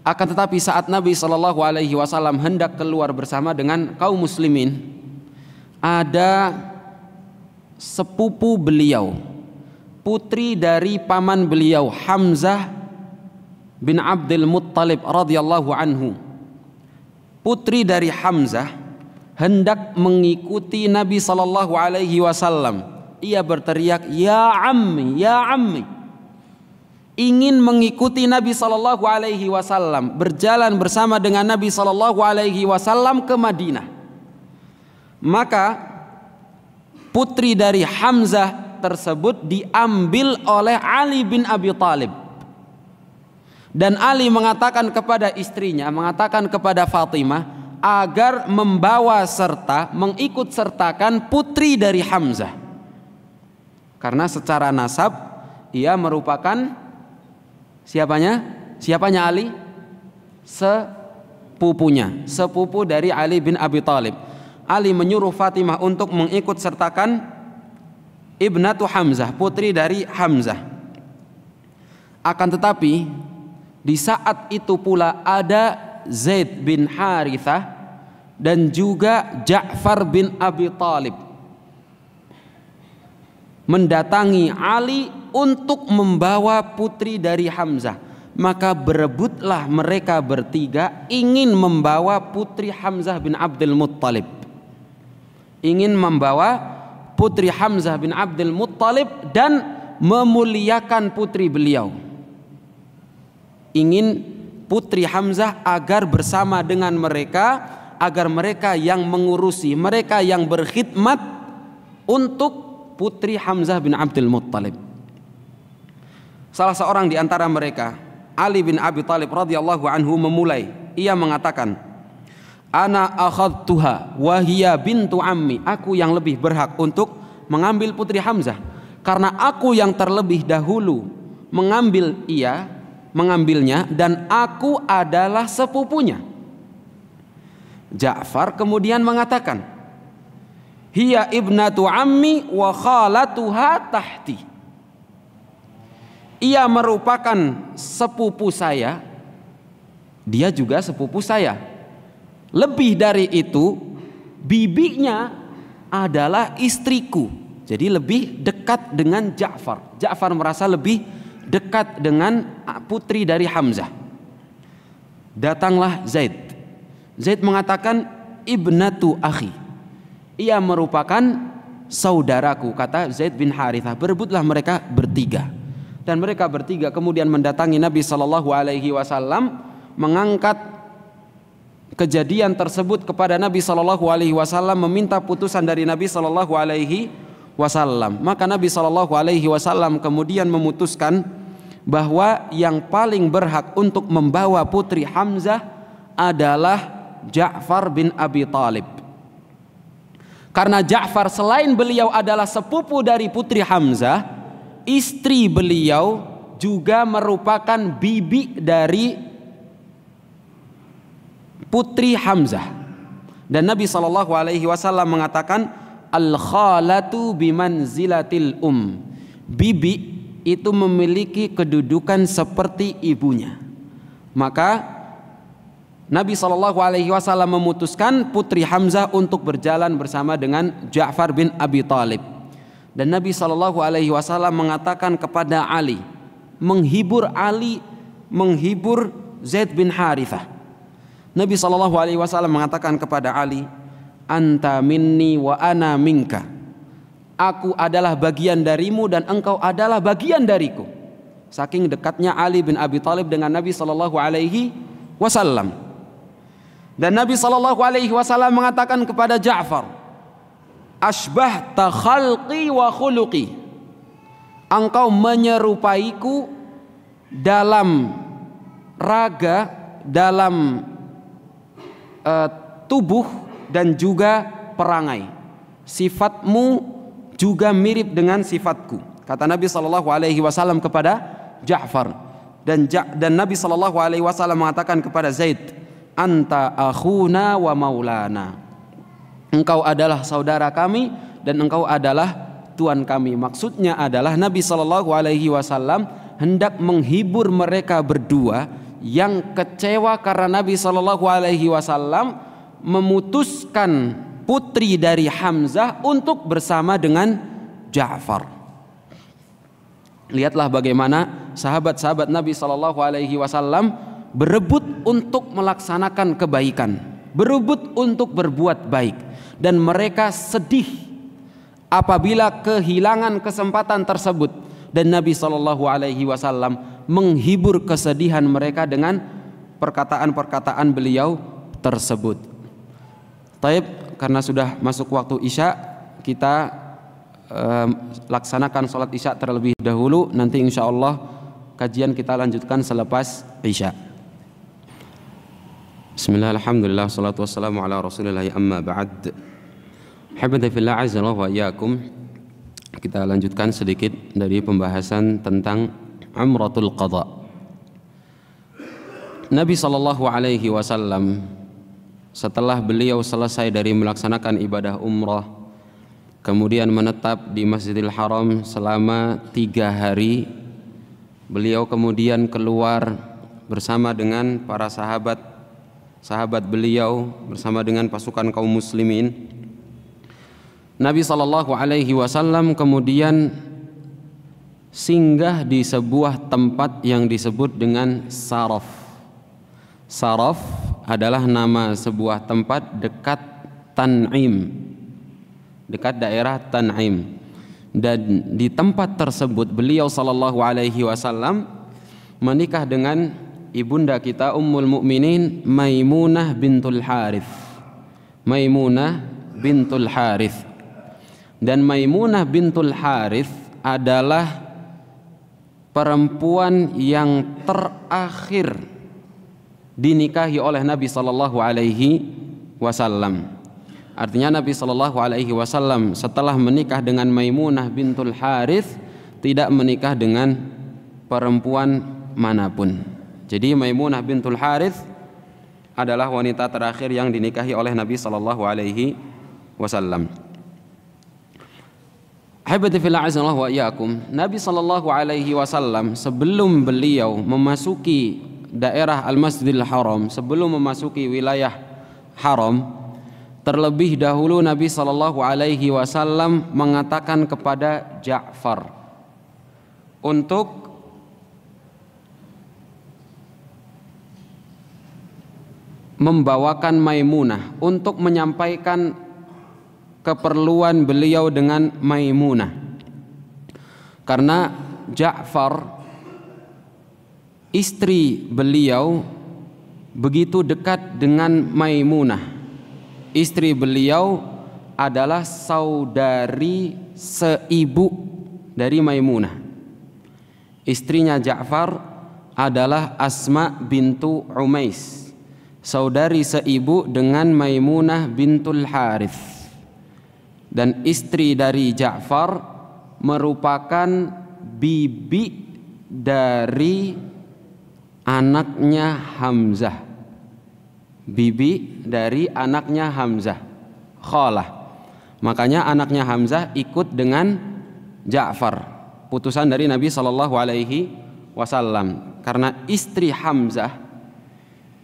Akan tetapi saat Nabi SAW hendak keluar bersama dengan kaum muslimin, ada sepupu beliau, putri dari paman beliau, Hamzah bin Abdul Muttalib radhiyallahu anhu. Putri dari Hamzah hendak mengikuti Nabi SAW. Ia berteriak, "Ya ammi, ya ammi." Ingin mengikuti Nabi SAW, berjalan bersama dengan Nabi SAW ke Madinah. Maka putri dari Hamzah tersebut diambil oleh Ali bin Abi Thalib. Dan Ali mengatakan kepada istrinya, mengatakan kepada Fatimah agar membawa serta, mengikut sertakan putri dari Hamzah. Karena secara nasab ia merupakan Siapanya Ali? Sepupunya, sepupu dari Ali bin Abi Thalib. Ali menyuruh Fatimah untuk mengikut sertakan ibnatu Hamzah, putri dari Hamzah. Akan tetapi di saat itu pula ada Zaid bin Harithah dan juga Ja'far bin Abi Thalib mendatangi Ali untuk membawa putri dari Hamzah. Maka berebutlah mereka bertiga ingin membawa putri Hamzah bin Abdul Muttalib, ingin membawa putri Hamzah bin Abdul Muttalib dan memuliakan putri beliau. Ingin putri Hamzah agar bersama dengan mereka, agar mereka yang mengurusi, mereka yang berkhidmat untuk putri Hamzah bin Abdul Muttalib. Salah seorang di antara mereka, Ali bin Abi Thalib radhiyallahu anhu, memulai. Ia mengatakan, "Ana akhadtuha wa hiya bintu ammi." Aku yang lebih berhak untuk mengambil putri Hamzah, karena aku yang terlebih dahulu mengambilnya dan aku adalah sepupunya. Ja'far kemudian mengatakan, hiya ibnatu ammi wa khalatuha tahti. Ia merupakan sepupu saya, dia juga sepupu saya. Lebih dari itu, bibinya adalah istriku. Jadi lebih dekat dengan Ja'far. Ja'far merasa lebih dekat dengan putri dari Hamzah. Datanglah Zaid. Zaid mengatakan ibnatu akhi. Ia merupakan saudaraku, kata Zaid bin Harithah. Berebutlah mereka bertiga. Dan mereka bertiga kemudian mendatangi Nabi SAW, mengangkat kejadian tersebut kepada Nabi SAW, meminta putusan dari Nabi SAW. Maka Nabi SAW kemudian memutuskan bahwa yang paling berhak untuk membawa putri Hamzah adalah Ja'far bin Abi Thalib. Karena Ja'far selain beliau adalah sepupu dari putri Hamzah, istri beliau juga merupakan bibi dari putri Hamzah. Dan Nabi SAW mengatakan al-khalatu bimanzilatil bibi itu memiliki kedudukan seperti ibunya. Maka Nabi SAW memutuskan putri Hamzah untuk berjalan bersama dengan Ja'far bin Abi Thalib. Dan Nabi SAW mengatakan kepada Ali, menghibur Zaid bin Harithah. Nabi SAW mengatakan kepada Ali, anta minni wa ana minka. Aku adalah bagian darimu dan engkau adalah bagian dariku. Saking dekatnya Ali bin Abi Thalib dengan Nabi SAW. Dan Nabi SAW mengatakan kepada Ja'far, asbahta khalqi wa khuluqi. Engkau menyerupaiku dalam raga, dalam tubuh dan juga perangai. Sifatmu juga mirip dengan sifatku, kata Nabi SAW kepada Ja'far. Dan Nabi SAW mengatakan kepada Zaid, anta akhuna wa maulana. Engkau adalah saudara kami dan engkau adalah tuan kami. Maksudnya adalah Nabi SAW hendak menghibur mereka berdua yang kecewa karena Nabi SAW memutuskan putri dari Hamzah untuk bersama dengan Ja'far. Lihatlah bagaimana sahabat-sahabat Nabi SAW berebut untuk melaksanakan kebaikan, berebut untuk berbuat baik, dan mereka sedih apabila kehilangan kesempatan tersebut. Dan Nabi SAW menghibur kesedihan mereka dengan perkataan-perkataan beliau tersebut. Taib, karena sudah masuk waktu Isya, kita laksanakan sholat Isya terlebih dahulu. Nanti insya Allah kajian kita lanjutkan selepas Isya. Bismillah, alhamdulillah, salatu wassalamu ala rasulillah, amma ba'd. Habibati fillah, azza wa iyyakum. Kita lanjutkan sedikit dari pembahasan tentang umratul qadha. Nabi SAW setelah beliau selesai dari melaksanakan ibadah umrah, kemudian menetap di Masjidil Haram selama 3 hari, beliau kemudian keluar bersama dengan para sahabat beliau, bersama dengan pasukan kaum muslimin. Nabi SAW kemudian singgah di sebuah tempat yang disebut dengan Saraf. Saraf adalah nama sebuah tempat dekat Tan'im, dekat daerah Tan'im. Dan di tempat tersebut beliau SAW menikah dengan ibunda kita Ummul Mukminin Maimunah bintul Harith. Maimunah bintul Harith. Dan Maimunah bintul Harith adalah perempuan yang terakhir dinikahi oleh Nabi SAW. Artinya Nabi Shallallahu Alaihi Wasallam setelah menikah dengan Maimunah bintul Harith tidak menikah dengan perempuan manapun. Jadi Maimunah bintul Harith adalah wanita terakhir yang dinikahi oleh Nabi Shallallahu Alaihi Wasallam. Habibati fillah azza wa iyyakum, Nabi Shallallahu Alaihi Wasallam sebelum beliau memasuki daerah Al-Masjidil Haram, sebelum memasuki wilayah haram, terlebih dahulu Nabi Shallallahu Alaihi Wasallam mengatakan kepada Ja'far untuk membawakan Maimunah, untuk menyampaikan keperluan beliau dengan Maimunah, karena Ja'far istri beliau begitu dekat dengan Maimunah. Istri beliau adalah saudari seibu dari Maimunah. Istrinya Ja'far adalah Asma bintu Umais, saudari seibu dengan Maimunah bintul Harith. Dan istri dari Ja'far merupakan bibi dari anaknya Hamzah. Bibi dari anaknya Hamzah, khalah. Makanya anaknya Hamzah ikut dengan Ja'far, putusan dari Nabi Shallallahu Alaihi Wasallam. Karena istri Hamzah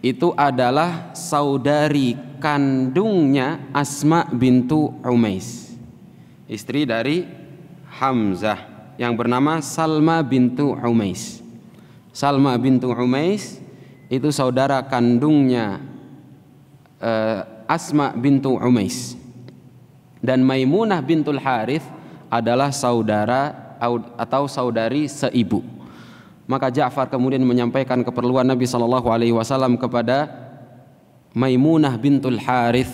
itu adalah saudari kandungnya Asma bintu Umais, istri dari Hamzah yang bernama Salma bintu Umais. Salma bintu Umais itu saudara kandungnya Asma bintu Umais. Dan Maimunah bintul Harith adalah saudara atau saudari seibu. Maka Ja'far kemudian menyampaikan keperluan Nabi Shallallahu Alaihi Wasallam kepada Maimunah bintul Harith,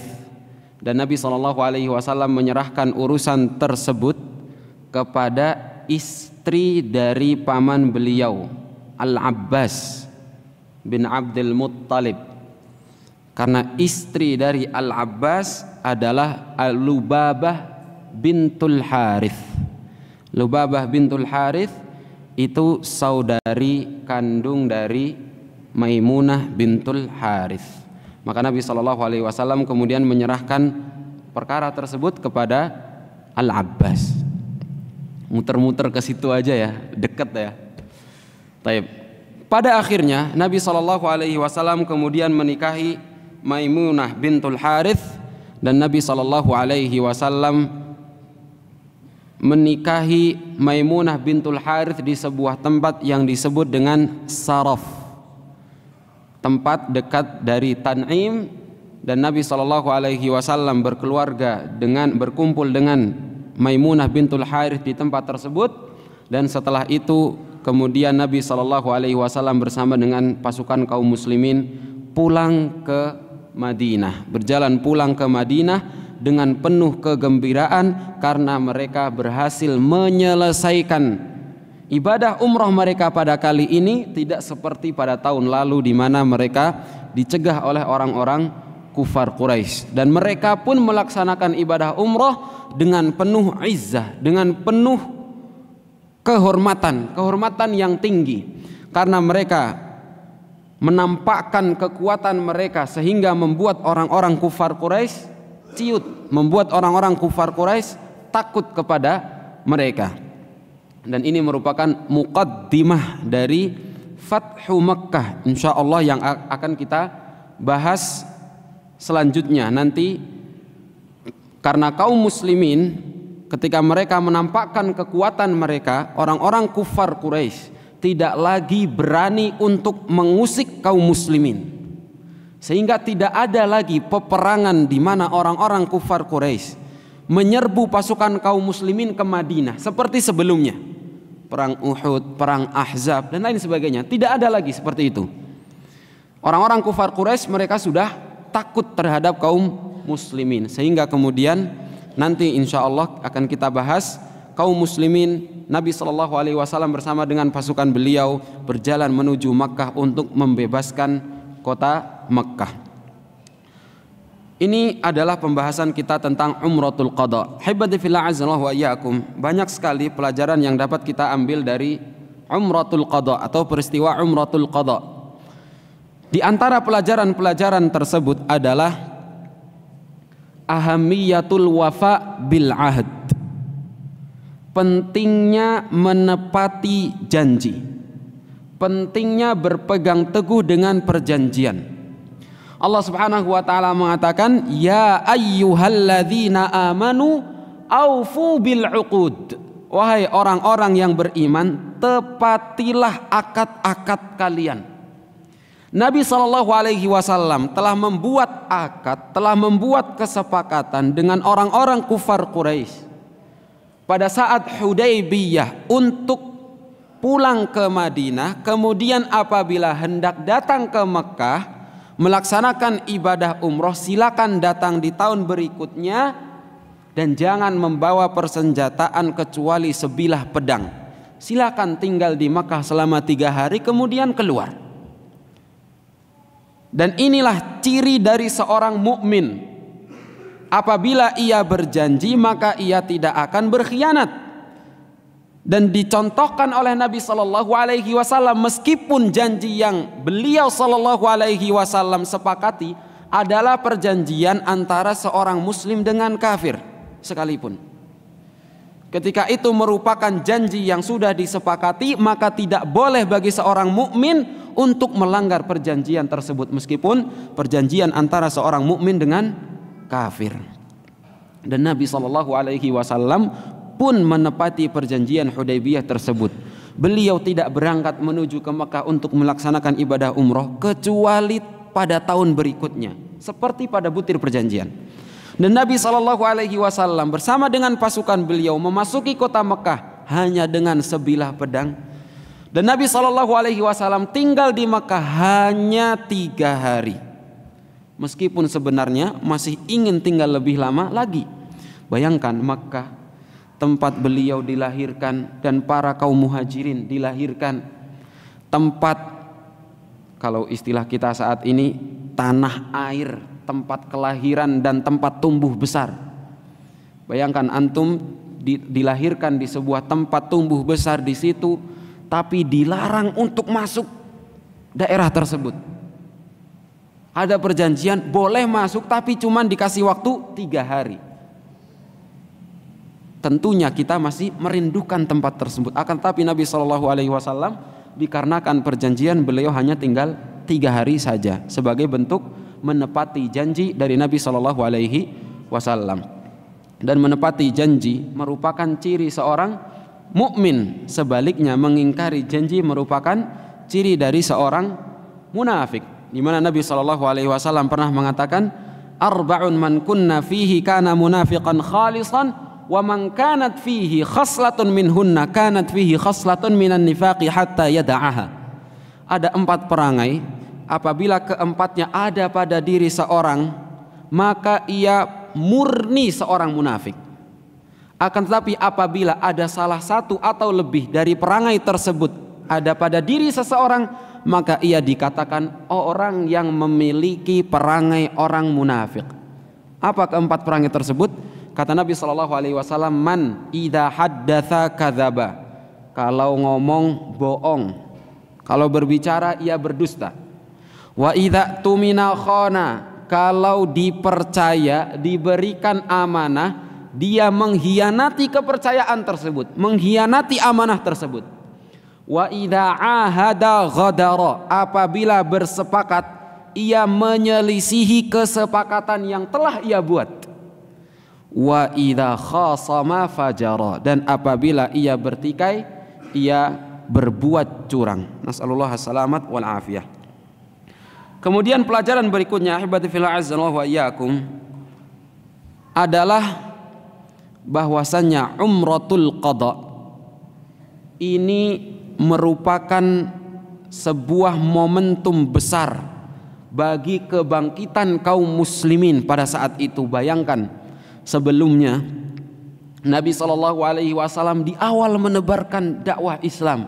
dan Nabi Shallallahu Alaihi Wasallam menyerahkan urusan tersebut kepada istri dari paman beliau, Al-Abbas bin Abdul Muttalib. Karena istri dari Al-Abbas adalah Lubabah bintul Harith. Lubabah bintul Harith itu saudari kandung dari Maimunah bintul Harith. Maka Nabi Shallallahu Alaihi Wasallam kemudian menyerahkan perkara tersebut kepada Al-Abbas. Muter-muter ke situ aja ya, dekat ya. Taib. Pada akhirnya Nabi Shallallahu Alaihi Wasallam kemudian menikahi Maimunah bintul Harith, dan Nabi Shallallahu Alaihi Wasallam menikahi Maimunah bintul Harith di sebuah tempat yang disebut dengan Saraf, tempat dekat dari Tan'im, dan Nabi Shallallahu Alaihi Wasallam berkumpul dengan Maimunah bintul Harith di tempat tersebut. Dan setelah itu kemudian Nabi Shallallahu Alaihi Wasallam bersama dengan pasukan kaum muslimin pulang ke Madinah, berjalan pulang ke Madinah dengan penuh kegembiraan karena mereka berhasil menyelesaikan ibadah umroh mereka pada kali ini, tidak seperti pada tahun lalu di mana mereka dicegah oleh orang-orang kufar Quraisy, dan mereka pun melaksanakan ibadah umroh dengan penuh izzah, dengan penuh kehormatan yang tinggi, karena mereka menampakkan kekuatan mereka sehingga membuat orang-orang kufar Quraisy ciut, membuat orang-orang kufar Quraisy takut kepada mereka. Dan ini merupakan muqaddimah dari Fathu Makkah, insyaallah, yang akan kita bahas selanjutnya nanti. Karena kaum muslimin ketika mereka menampakkan kekuatan mereka, orang-orang kufar Quraisy tidak lagi berani untuk mengusik kaum muslimin, sehingga tidak ada lagi peperangan di mana orang-orang kufar Quraisy menyerbu pasukan kaum muslimin ke Madinah seperti sebelumnya, perang Uhud, perang Ahzab dan lain sebagainya. Tidak ada lagi seperti itu. Orang-orang kufar Quraisy mereka sudah takut terhadap kaum muslimin, sehingga kemudian nanti insya Allah akan kita bahas kaum muslimin. Nabi Shallallahu Alaihi Wasallam bersama dengan pasukan beliau berjalan menuju Makkah untuk membebaskan kota Makkah. Ini adalah pembahasan kita tentang umratul qada. Hibati fillah azallahu wa iyyakum. Banyak sekali pelajaran yang dapat kita ambil dari umratul qada atau peristiwa umratul qada. Di antara pelajaran-pelajaran tersebut adalah ahamiyatul wafa bil ahd. Pentingnya menepati janji. Pentingnya berpegang teguh dengan perjanjian. Allah Subhanahu wa taala mengatakan, "Ya ayyuhalladzina amanu aufu bil uqud." Wahai orang-orang yang beriman, tepatilah akad-akad kalian. Nabi SAW telah membuat akad, telah membuat kesepakatan dengan orang-orang kufar Quraisy pada saat Hudaybiyah untuk pulang ke Madinah, kemudian apabila hendak datang ke Mekah melaksanakan ibadah umroh, silakan datang di tahun berikutnya dan jangan membawa persenjataan kecuali sebilah pedang. Silakan tinggal di Mekah selama 3 hari kemudian keluar. Dan inilah ciri dari seorang mukmin. Apabila ia berjanji maka ia tidak akan berkhianat. Dan dicontohkan oleh Nabi Shallallahu Alaihi Wasallam, meskipun janji yang beliau Shallallahu Alaihi Wasallam sepakati adalah perjanjian antara seorang muslim dengan kafir sekalipun. Ketika itu merupakan janji yang sudah disepakati, maka tidak boleh bagi seorang mukmin untuk melanggar perjanjian tersebut, meskipun perjanjian antara seorang mukmin dengan kafir. Dan Nabi Shallallahu Alaihi Wasallam pun menepati perjanjian Hudaybiyah tersebut. Beliau tidak berangkat menuju ke Mekah untuk melaksanakan ibadah umroh kecuali pada tahun berikutnya, seperti pada butir perjanjian. Dan Nabi SAW bersama dengan pasukan beliau memasuki kota Mekah hanya dengan sebilah pedang. Dan Nabi SAW tinggal di Mekah hanya 3 hari, meskipun sebenarnya masih ingin tinggal lebih lama lagi. Bayangkan Mekah, tempat beliau dilahirkan dan para kaum muhajirin dilahirkan, tempat, kalau istilah kita saat ini, tanah air, tempat kelahiran dan tempat tumbuh besar. Bayangkan antum dilahirkan di sebuah tempat tumbuh besar di situ, tapi dilarang untuk masuk daerah tersebut. Ada perjanjian boleh masuk tapi cuma dikasih waktu 3 hari. Tentunya kita masih merindukan tempat tersebut. Akan tapi Nabi SAW dikarenakan perjanjian beliau hanya tinggal 3 hari saja sebagai bentuk menepati janji dari Nabi SAW. Dan menepati janji merupakan ciri seorang mukmin. Sebaliknya mengingkari janji merupakan ciri dari seorang munafik. Di mana Nabi SAW pernah mengatakan, "Arba'un man kunna fihi kana munafiqan khalisan, wa man kanat fihi khaslatun minhunna kanat fihi khaslatun minan nifaqi hatta yada'aha." Ada 4 perangai, apabila keempatnya ada pada diri seorang, maka ia murni seorang munafik. Akan tetapi apabila ada salah satu atau lebih dari perangai tersebut ada pada diri seseorang, maka ia dikatakan orang yang memiliki perangai orang munafik. Apa keempat perangai tersebut? Kata Nabi SAW, "Man idza haddatsa kadzaba." Kalau ngomong bohong, kalau berbicara ia berdusta. Wa idza tumina khana. Kalau dipercaya, diberikan amanah, dia mengkhianati kepercayaan tersebut, mengkhianati amanah tersebut. Wa idza ahada ghadara. Apabila bersepakat, ia menyelisihi kesepakatan yang telah ia buat. Wa idza khasama fajara. Dan apabila ia bertikai, ia berbuat curang. Nasallallahu as-salamat wal afiyah. Kemudian pelajaran berikutnya, ahibati fillah azza wa iyyakum, adalah bahwasannya umratul qada ini merupakan sebuah momentum besar bagi kebangkitan kaum muslimin pada saat itu. Bayangkan, sebelumnya Nabi SAW di awal menebarkan dakwah Islam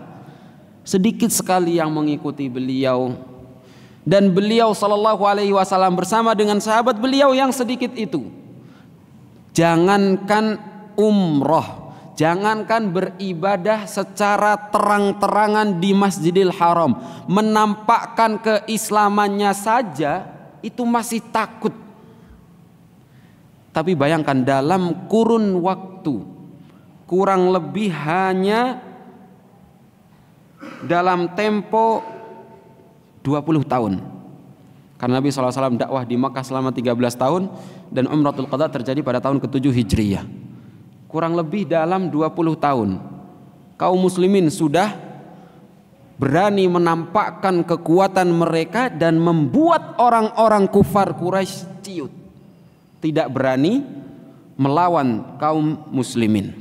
sedikit sekali yang mengikuti beliau. Dan beliau sallallahu alaihi wasallam bersama dengan sahabat beliau yang sedikit itu, jangankan umroh, jangankan beribadah secara terang-terangan di Masjidil Haram, menampakkan keislamannya saja itu masih takut. Tapi bayangkan dalam kurun waktu kurang lebih hanya dalam tempo 20 tahun. Karena Nabi SAW dakwah di Makkah selama 13 tahun dan Umratul Qadha terjadi pada tahun ke-7 Hijriyah. Kurang lebih dalam 20 tahun kaum muslimin sudah berani menampakkan kekuatan mereka dan membuat orang-orang kufar Quraisy ciut, tidak berani melawan kaum muslimin.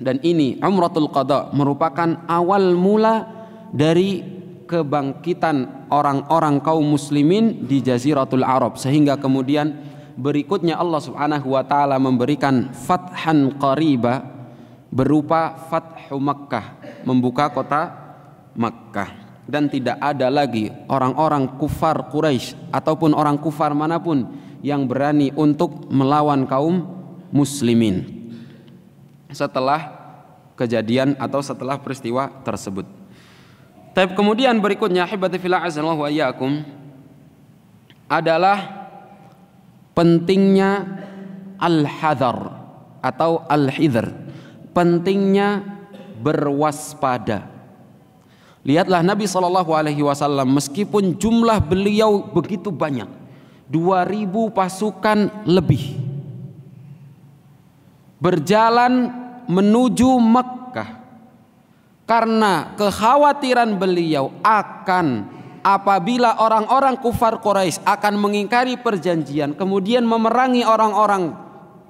Dan ini Umratul Qadha merupakan awal mula dari kebangkitan orang-orang kaum muslimin di Jaziratul Arab, sehingga kemudian berikutnya Allah Subhanahu wa taala memberikan fathan qariba berupa Fathu Makkah, membuka kota Makkah, dan tidak ada lagi orang-orang kufar Quraisy ataupun orang kufar manapun yang berani untuk melawan kaum muslimin setelah kejadian atau setelah peristiwa tersebut. Tapi kemudian berikutnya hibati fillah azallahu wa iyyakum adalah pentingnya al-hadar atau al-hidhr, pentingnya berwaspada. Lihatlah Nabi SAW meskipun jumlah beliau begitu banyak, 2000 pasukan lebih, berjalan menuju Makkah karena kekhawatiran beliau akan apabila orang-orang kufar Quraisy akan mengingkari perjanjian kemudian memerangi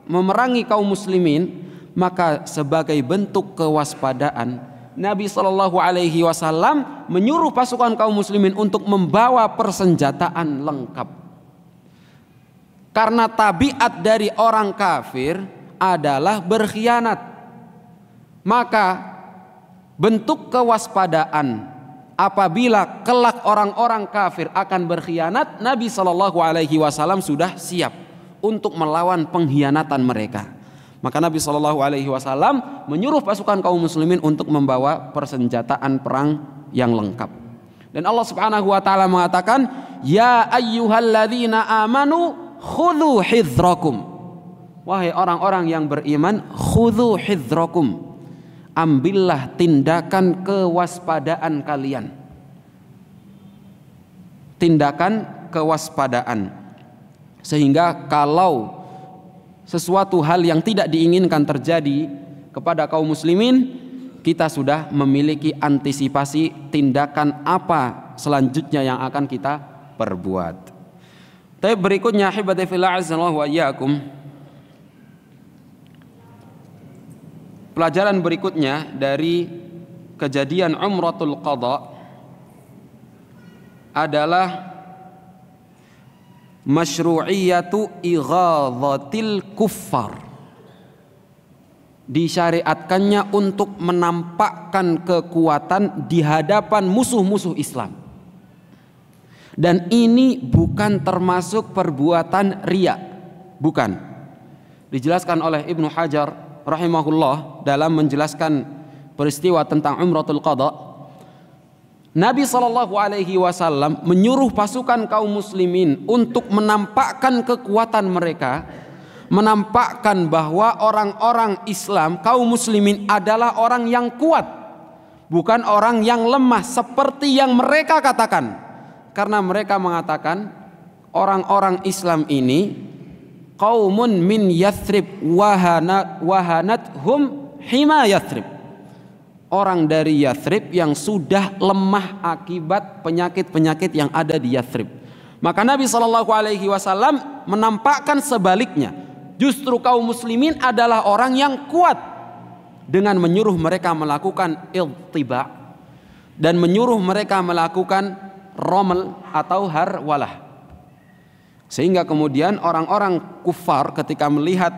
memerangi kaum muslimin, maka sebagai bentuk kewaspadaan Nabi SAW menyuruh pasukan kaum muslimin untuk membawa persenjataan lengkap. Karena tabiat dari orang kafir adalah berkhianat, maka bentuk kewaspadaan apabila kelak orang-orang kafir akan berkhianat, Nabi SAW sudah siap untuk melawan pengkhianatan mereka. Maka Nabi SAW menyuruh pasukan kaum muslimin untuk membawa persenjataan perang yang lengkap. Dan Allah Subhanahu wa taala mengatakan, "Ya ayyuhalladzina amanu khudhu hidrakum." Wahai orang-orang yang beriman, khudhu hidrakum. Ambillah tindakan kewaspadaan kalian. Tindakan kewaspadaan. Sehingga kalau sesuatu hal yang tidak diinginkan terjadi kepada kaum muslimin, kita sudah memiliki antisipasi tindakan apa selanjutnya yang akan kita perbuat. Tapi berikutnya hibati fillah azallahu wa iyyakum, pelajaran berikutnya dari kejadian Umratul Qadha adalah masyru'iyatu ighadhatil kuffar. Disyariatkannya untuk menampakkan kekuatan di hadapan musuh-musuh Islam. Dan ini bukan termasuk perbuatan riya, bukan. Dijelaskan oleh Ibnu Hajar rahimahullah dalam menjelaskan peristiwa tentang Umratul Qadha. Nabi SAW menyuruh pasukan kaum muslimin untuk menampakkan kekuatan mereka, menampakkan bahwa orang-orang Islam, kaum muslimin adalah orang yang kuat, bukan orang yang lemah seperti yang mereka katakan. Karena mereka mengatakan orang-orang Islam ini qaumun min Yathrib wahanat hum hima Yathrib. Orang dari Yathrib yang sudah lemah akibat penyakit-penyakit yang ada di Yathrib. Maka Nabi SAW menampakkan sebaliknya. Justru kaum muslimin adalah orang yang kuat, dengan menyuruh mereka melakukan iltiba dan menyuruh mereka melakukan romel atau harwalah. Sehingga kemudian orang-orang kufar ketika melihat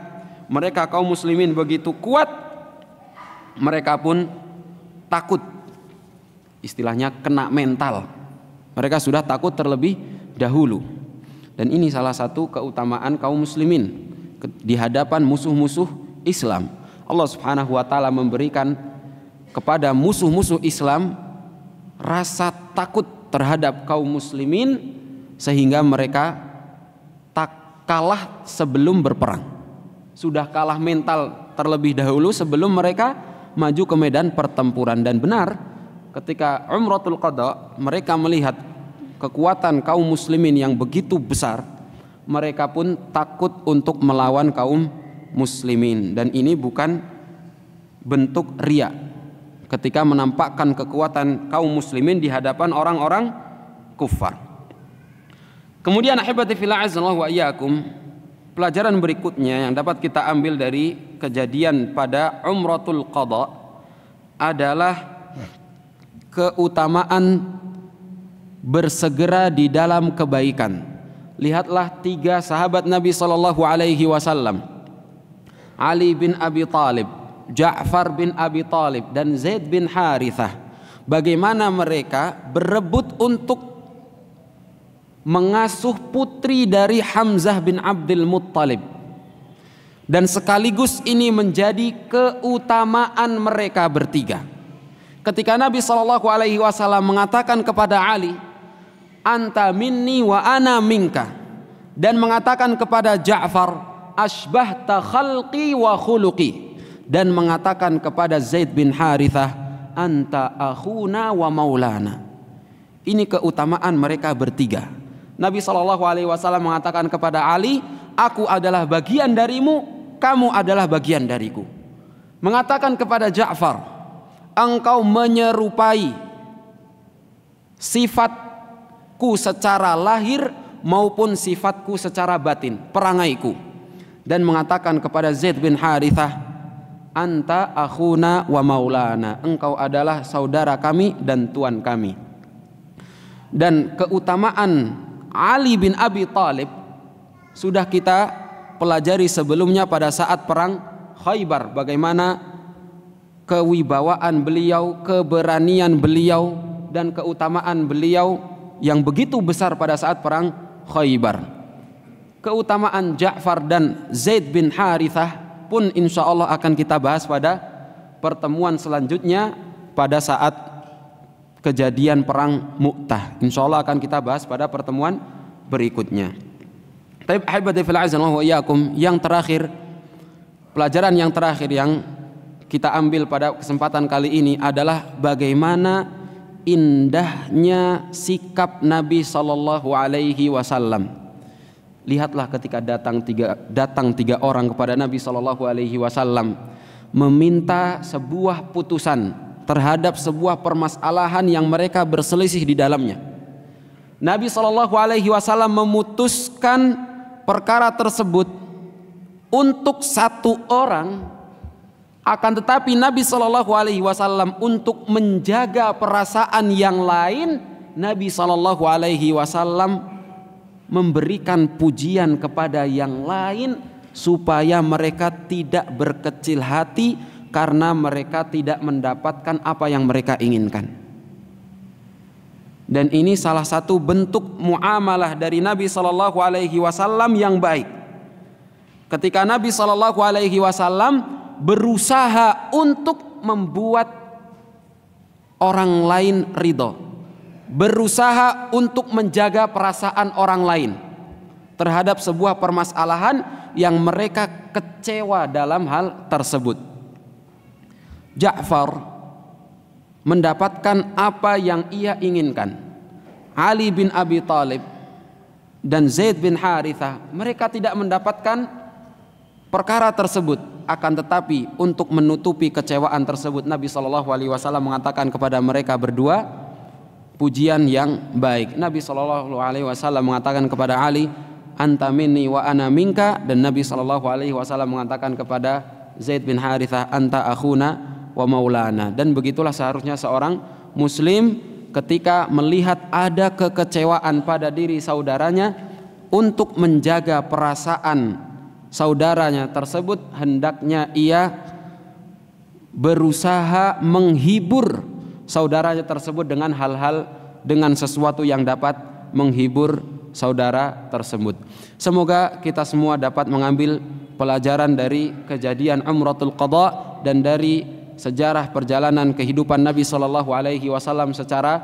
mereka kaum muslimin begitu kuat, mereka pun takut, istilahnya kena mental. Mereka sudah takut terlebih dahulu. Dan ini salah satu keutamaan kaum muslimin di hadapan musuh-musuh Islam. Allah Subhanahu wa taala memberikan kepada musuh-musuh Islam rasa takut terhadap kaum muslimin sehingga mereka tak kalah sebelum berperang. Sudah kalah mental terlebih dahulu sebelum mereka maju ke medan pertempuran. Dan benar, ketika Umratul Qadha mereka melihat kekuatan kaum muslimin yang begitu besar, mereka pun takut untuk melawan kaum muslimin. Dan ini bukan bentuk riya ketika menampakkan kekuatan kaum muslimin di hadapan orang-orang kufar. Kemudian ahibati fillah azallahu wa iyyakum, pelajaran berikutnya yang dapat kita ambil dari kejadian pada Umratul Qadha adalah keutamaan bersegera di dalam kebaikan. Lihatlah 3 sahabat Nabi SAW, Ali bin Abi Thalib, Ja'far bin Abi Thalib, dan Zaid bin Harithah, bagaimana mereka berebut untuk mengasuh putri dari Hamzah bin Abdul Muttalib. Dan sekaligus ini menjadi keutamaan mereka bertiga. Ketika Nabi SAW mengatakan kepada Ali, anta minni wa ana minka, dan mengatakan kepada Ja'far, asbahta khalqi wa khuluqi, dan mengatakan kepada Zaid bin Harithah, anta akhuna wa maulana. Ini keutamaan mereka bertiga. Nabi SAW mengatakan kepada Ali, aku adalah bagian darimu, kamu adalah bagian dariku. Mengatakan kepada Ja'far, engkau menyerupai sifatku secara lahir maupun sifatku secara batin, perangaiku. Dan mengatakan kepada Zaid bin Harithah, anta akhuna wa maulana, engkau adalah saudara kami dan tuan kami. Dan keutamaan Ali bin Abi Thalib sudah kita pelajari sebelumnya pada saat perang Khaybar, bagaimana kewibawaan beliau, keberanian beliau, dan keutamaan beliau yang begitu besar pada saat perang Khaybar. Keutamaan Ja'far dan Zaid bin Harithah pun insya Allah akan kita bahas pada pertemuan selanjutnya pada saat kejadian perang Mu'tah. Insya Allah akan kita bahas pada pertemuan berikutnya. Tapi ahibati fil azan wa iyyakum, yang terakhir, pelajaran yang terakhir yang kita ambil pada kesempatan kali ini adalah bagaimana indahnya sikap Nabi SAW. Lihatlah ketika datang tiga orang kepada Nabi SAW meminta sebuah putusan terhadap sebuah permasalahan yang mereka berselisih di dalamnya. Nabi SAW memutuskan perkara tersebut untuk satu orang, akan tetapi Nabi SAW untuk menjaga perasaan yang lain, Nabi SAW memberikan pujian kepada yang lain supaya mereka tidak berkecil hati karena mereka tidak mendapatkan apa yang mereka inginkan. Dan ini salah satu bentuk muamalah dari Nabi SAW yang baik. Ketika Nabi SAW berusaha untuk membuat orang lain ridho, berusaha untuk menjaga perasaan orang lain terhadap sebuah permasalahan yang mereka kecewa dalam hal tersebut. Ja'far mendapatkan apa yang ia inginkan. Ali bin Abi Thalib dan Zaid bin Harithah, mereka tidak mendapatkan perkara tersebut. Akan tetapi untuk menutupi kecewaan tersebut, Nabi SAW mengatakan kepada mereka berdua pujian yang baik. Nabi SAW mengatakan kepada Ali, anta minni wa ana minka, dan Nabi SAW mengatakan kepada Zaid bin Harithah, anta akhuna wa maulana. Dan begitulah seharusnya seorang muslim ketika melihat ada kekecewaan pada diri saudaranya, untuk menjaga perasaan saudaranya tersebut hendaknya ia berusaha menghibur saudaranya tersebut dengan hal-hal dengan sesuatu yang dapat menghibur saudara tersebut. Semoga kita semua dapat mengambil pelajaran dari kejadian Umratul Qadha dan dari sejarah perjalanan kehidupan Nabi sallallahu alaihi wasallam secara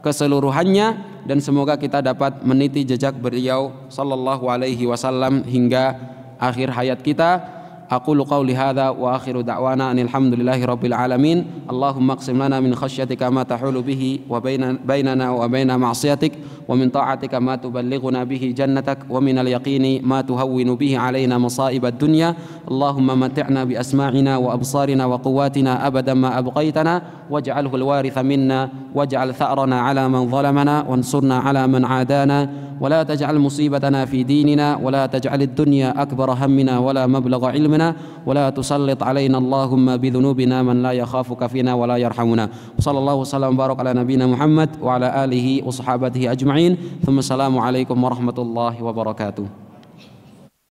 keseluruhannya, dan semoga kita dapat meniti jejak beliau sallallahu alaihi wasallam hingga akhir hayat kita. Aqulu qawli hadza wa akhiru da'wana alhamdulillahi rabbil alamin. Allahumma aqsim lana min khasyyatika ma tahulu bihi wa bainana wa baina ma'siyatik, wa min ta'atika ma tuballighuna bihi jannatak, wa min al-yaqini ma tuhawwinu bihi alaina masa'ib ad-dunya. Allahumma mati'na bi asma'ina wa absarina wa quwwatina abadan ma abqaitana, waj'alhu al-waritha minna waj'al tha'rana 'ala man zalamana wansurna 'ala man 'adana, ولا تجعل مصيبتنا في ديننا ولا تجعل الدنيا أكبر همنا ولا مبلغ علمنا ولا تسلط علينا اللهم بذنوبنا من لا يخافك فينا ولا يرحمنا. وصلى الله وسلم وبارك على نبينا محمد وعلى آله وصحابته أجمعين. ثم السلام عليكم ورحمة الله وبركاته.